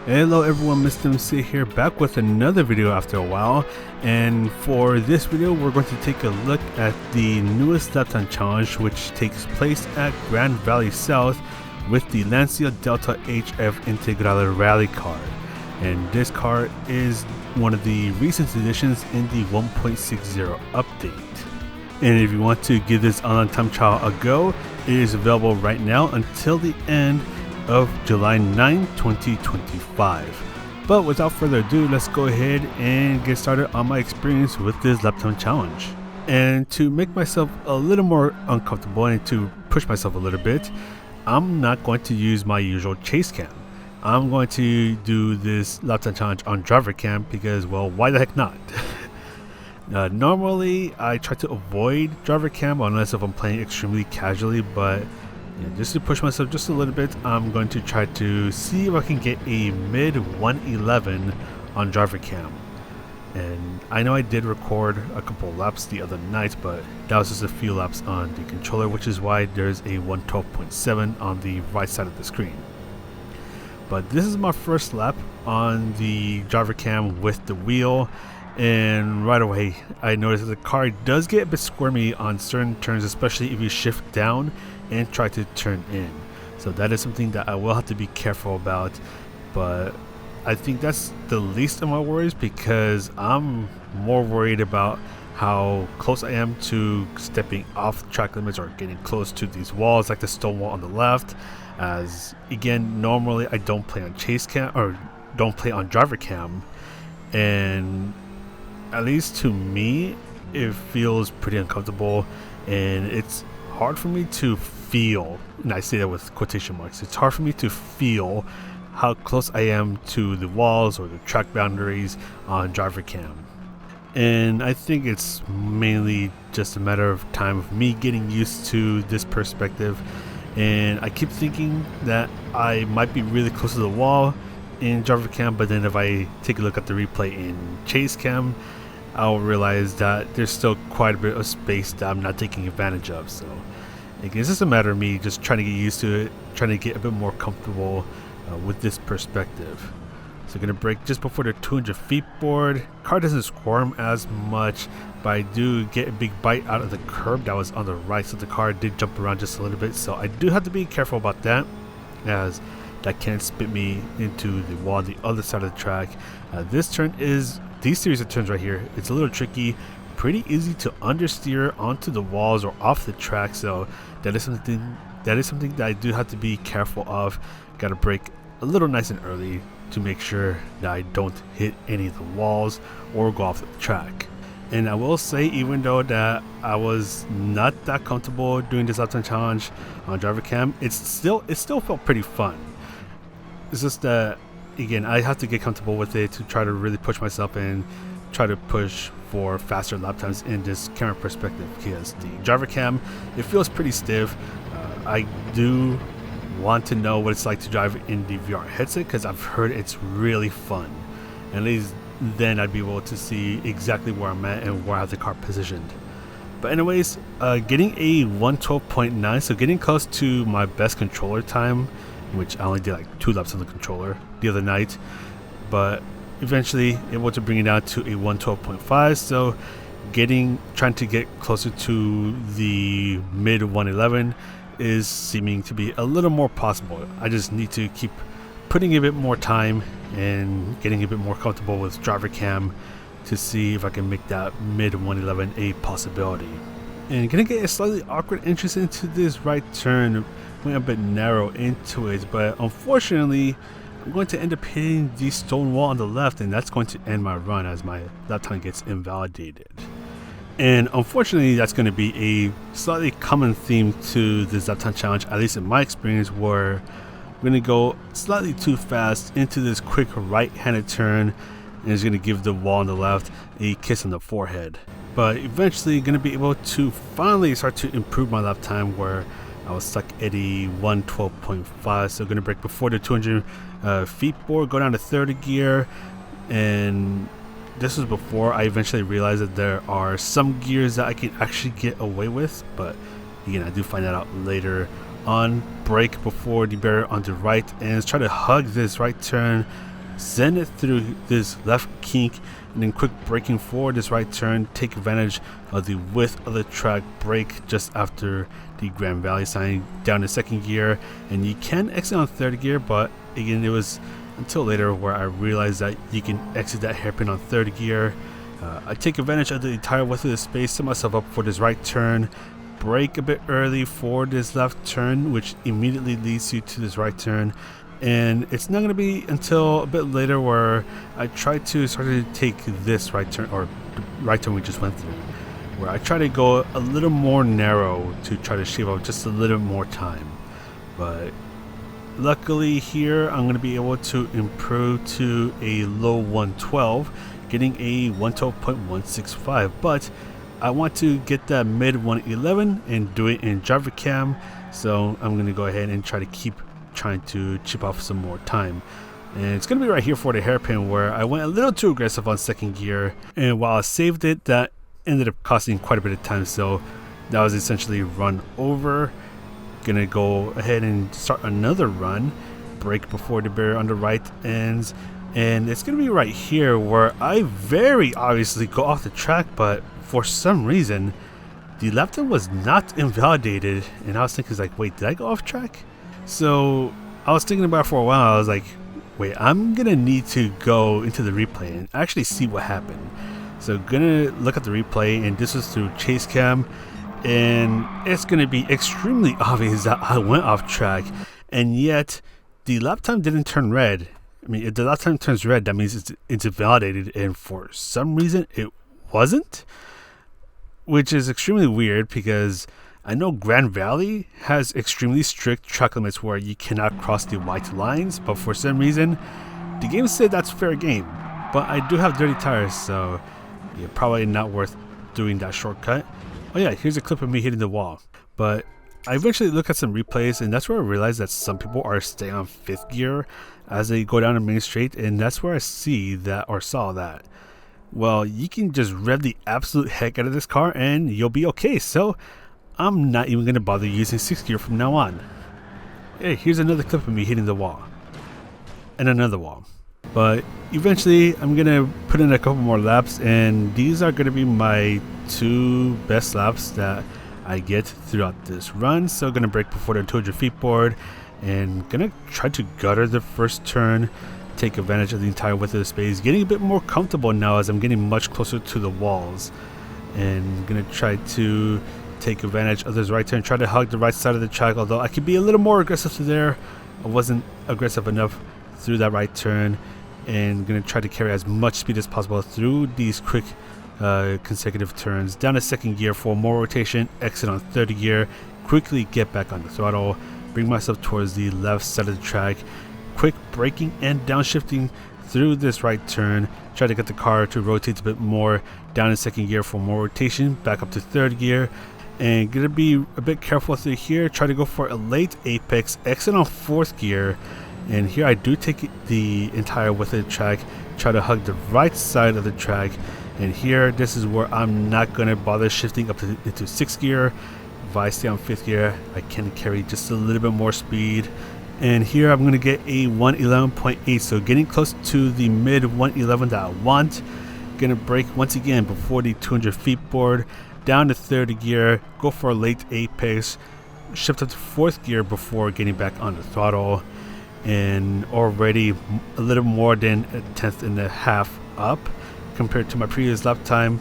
Hello everyone, Mr. MC here, back with another video after a while. And for this video we're going to take a look at the newest lap time challenge, which takes place at Grand Valley South with the Lancia Delta HF Integrale rally car. And this car is one of the recent additions in the 1.60 update. And if you want to give this online time trial a go, it is available right now until the end of July 9, 2025. But without further ado, let's go ahead and get started on my experience with this lap time challenge. And to make myself a little more uncomfortable and to push myself a little bit, I'm not going to use my usual chase cam. I'm going to do this lap time challenge on driver cam because, well, why the heck not? Normally I try to avoid driver cam unless if I'm playing extremely casually, but just to push myself just a little bit, I'm going to try to see if I can get a mid 111 on driver cam. And I know I did record a couple laps the other night, but that was just a few laps on the controller, which is why there's a 112.7 on the right side of the screen. But this is my first lap on the driver cam with the wheel, and right away I noticed that the car does get a bit squirmy on certain turns, especially if you shift down and try to turn in. So that is something that I will have to be careful about, but I think that's the least of my worries because I'm more worried about how close I am to stepping off track limits or getting close to these walls like the stone wall on the left. As again, normally I don't play on chase cam or don't play on driver cam, and at least to me it feels pretty uncomfortable, and it's hard for me to feel, and I say that with quotation marks, it's hard for me to feel how close I am to the walls or the track boundaries on driver cam. And I think it's mainly just a matter of time of me getting used to this perspective, and I keep thinking that I might be really close to the wall in driver cam, but then if I take a look at the replay in chase cam, I'll realize that there's still quite a bit of space that I'm not taking advantage of. So again, it's just a matter of me just trying to get used to it, trying to get a bit more comfortable with this perspective. So gonna brake just before the 200 feet board. Car doesn't squirm as much, but I do get a big bite out of the curb that was on the right, so the car did jump around just a little bit. So I do have to be careful about that, as that can spit me into the wall on the other side of the track. This turn is, these series of turns right here, it's a little tricky, pretty easy to understeer onto the walls or off the track. So that is something that I do have to be careful of. Gotta brake a little nice and early to make sure that I don't hit any of the walls or go off the track. And I will say, even though that I was not that comfortable doing this lap time challenge on driver cam, it still felt pretty fun. It's just that, again, I have to get comfortable with it to try to really push myself and try to push for faster lap times in this camera perspective, because the driver cam, it feels pretty stiff. I do want to know what it's like to drive in the VR headset because I've heard it's really fun. At least then I'd be able to see exactly where I'm at and where I have the car positioned. But anyways, getting a 112.9, so getting close to my best controller time, which I only did like 2 laps on the controller the other night, but eventually able to bring it down to a 112.5. So trying to get closer to the mid 111 is seeming to be a little more possible. I just need to keep putting a bit more time and getting a bit more comfortable with driver cam to see if I can make that mid 111 a possibility. And gonna get a slightly awkward entrance into this right turn, went a bit narrow into it, but unfortunately I'm going to end up hitting the stone wall on the left, and that's going to end my run as my lap time gets invalidated. And unfortunately, that's going to be a slightly common theme to this lap time challenge, at least in my experience, where we're going to go slightly too fast into this quick right-handed turn, and it's going to give the wall on the left a kiss on the forehead. But eventually, going to be able to finally start to improve my lap time, where I was stuck at a 112.5. So going to brake before the 200 feet board, go down to third gear, and this was before I eventually realized that there are some gears that I can actually get away with, but again, I do find that out later on. Brake before the barrier on the right and try to hug this right turn send it through this left kink, and then quick braking forward this right turn, take advantage of the width of the track, brake just after the Grand Valley sign down to second gear, and you can exit on third gear, but again, it was until later where I realized that you can exit that hairpin on third gear. I take advantage of the entire width of the space, set myself up for this right turn, brake a bit early for this left turn, which immediately leads you to this right turn. And it's not going to be until a bit later where I try to start to take this right turn, or the right turn we just went through, where I try to go a little more narrow to try to shave off just a little more time. But luckily here I'm going to be able to improve to a low 112, getting a 112.165, but I want to get that mid 111 and do it in driver cam, so I'm going to go ahead and try to keep trying to chip off some more time. And it's going to be right here for the hairpin where I went a little too aggressive on second gear, and while I saved it, that ended up costing quite a bit of time, so that was essentially run over. Gonna go ahead and start another run, brake before the barrier on the right ends, and it's gonna be right here where I very obviously go off the track, but for some reason the lap time was not invalidated, and I was thinking like, wait, did I go off track? So I was thinking about it for a while. I was like, wait, I'm gonna need to go into the replay and actually see what happened. So gonna look at the replay, and this was through chase cam, and it's gonna be extremely obvious that I went off track, and yet the lap time didn't turn red. I mean, if the lap time turns red, that means it's invalidated, and for some reason it wasn't, which is extremely weird because I know Grand Valley has extremely strict track limits where you cannot cross the white lines, but for some reason the game said that's fair game. But I do have dirty tires, so yeah, probably not worth doing that shortcut. Oh yeah, here's a clip of me hitting the wall. But I eventually look at some replays, and that's where I realized that some people are staying on 5th gear as they go down the main straight, and that's where I saw that, well, you can just rev the absolute heck out of this car and you'll be okay. So I'm not even going to bother using 6th gear from now on. Hey, here's another clip of me hitting the wall. And another wall. But eventually I'm going to put in a couple more laps, and these are going to be my 2 best laps that I get throughout this run. So going to brake before the 200 feet board, and going to try to gutter the first turn, take advantage of the entire width of the space, getting a bit more comfortable now as I'm getting much closer to the walls, and going to try to take advantage of this right turn, try to hug the right side of the track, although I could be a little more aggressive through there. I wasn't aggressive enough through that right turn, and going to try to carry as much speed as possible through these quick consecutive turns, down to 2nd gear for more rotation, exit on 3rd gear, quickly get back on the throttle, bring myself towards the left side of the track, quick braking and downshifting through this right turn, try to get the car to rotate a bit more, down in 2nd gear for more rotation, back up to 3rd gear, and gonna be a bit careful through here, try to go for a late apex, exit on 4th gear, and here I do take the entire width of the track, try to hug the right side of the track, and here this is where I'm not gonna bother shifting up into 6th gear. If I stay on 5th gear, I can carry just a little bit more speed, and here I'm gonna get a 111.8, so getting close to the mid 111 that I want. Gonna brake once again before the 200 feet board, down to 3rd gear, go for a late apex, shift up to 4th gear before getting back on the throttle, and already a little more than a 1/10 and a half up compared to my previous lap time.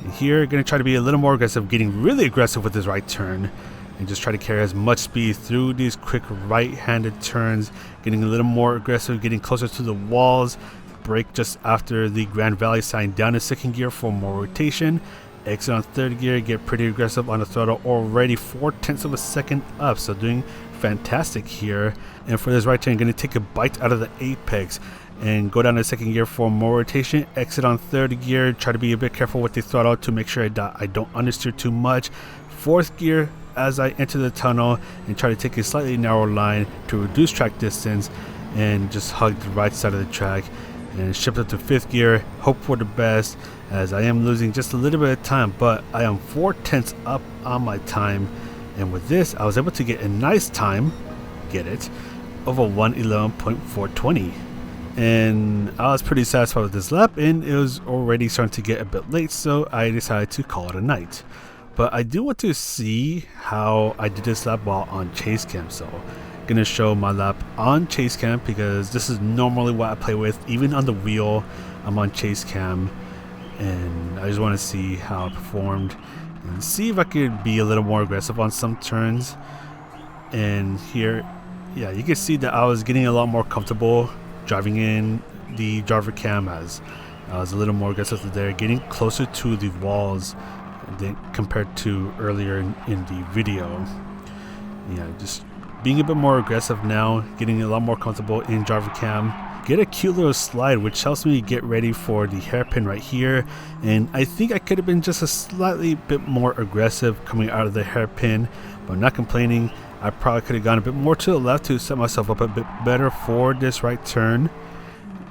And here gonna try to be a little more aggressive, getting really aggressive with this right turn, and just try to carry as much speed through these quick right-handed turns, getting a little more aggressive, getting closer to the walls, brake just after the Grand Valley sign, down to 2nd gear for more rotation, exit on 3rd gear, get pretty aggressive on the throttle, already 4/10 of a second up, so doing fantastic here. And for this right turn, going to take a bite out of the apex and go down to 2nd gear for more rotation, exit on 3rd gear, try to be a bit careful with the throttle to make sure I don't understeer too much. 4th gear as I enter the tunnel, and try to take a slightly narrow line to reduce track distance, and just hug the right side of the track and shift up to 5th gear, hope for the best as I am losing just a little bit of time, but I am 4/10 up on my time, and with this I was able to get a nice time, get it, of a 111.420. and I was pretty satisfied with this lap, and it was already starting to get a bit late, so I decided to call it a night. But I do want to see how I did this lap while on chase cam, so I'm gonna show my lap on chase cam because this is normally what I play with. Even on the wheel, I'm on chase cam, and I just want to see how I performed and see if I could be a little more aggressive on some turns. And here, yeah, you can see that I was getting a lot more comfortable driving in the driver cam as I was a little more aggressive there, getting closer to the walls than compared to earlier in the video. Yeah, just being a bit more aggressive now, getting a lot more comfortable in driver cam. Get a cute little slide which helps me get ready for the hairpin right here, and I think I could have been just a slightly bit more aggressive coming out of the hairpin, but I'm not complaining. I probably could have gone a bit more to the left to set myself up a bit better for this right turn,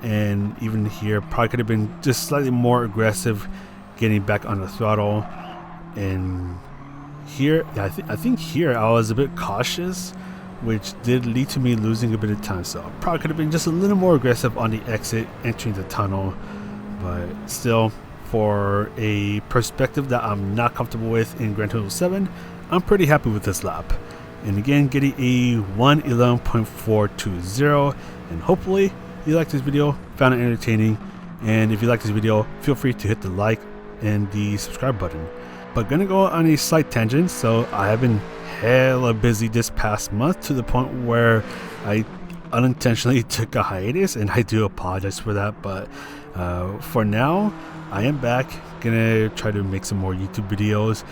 and even here probably could have been just slightly more aggressive getting back on the throttle. And here, yeah, I think here I was a bit cautious, which did lead to me losing a bit of time, so I probably could have been just a little more aggressive on the exit entering the tunnel. But still, for a perspective that I'm not comfortable with in Gran Turismo 7, I'm pretty happy with this lap. And again, getting a 1:11.420, and hopefully you liked this video, found it entertaining, and if you like this video, feel free to hit the like and the subscribe button. But gonna go on a slight tangent, so I have been hella busy this past month to the point where I unintentionally took a hiatus, and I do apologize for that. But for now, I am back, gonna try to make some more YouTube videos.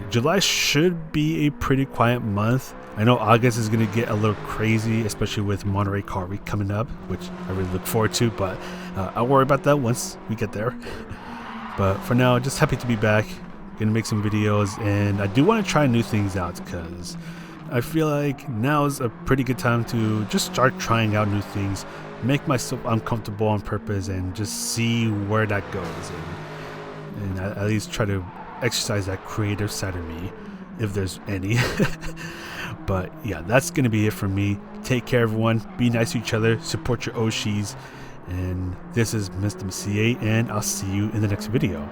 July should be a pretty quiet month. I know August is gonna get a little crazy, especially with Monterey Car Week coming up, which I really look forward to, but I'll worry about that once we get there. But for now, just happy to be back, gonna make some videos, and I do want to try new things out because I feel like now is a pretty good time to just start trying out new things, make myself uncomfortable on purpose, and just see where that goes, and at least try to exercise that creative side of me, if there's any. But yeah, that's gonna be it for me. Take care, everyone. Be nice to each other. Support your Oshis. And this is Mr. CA, and I'll see you in the next video.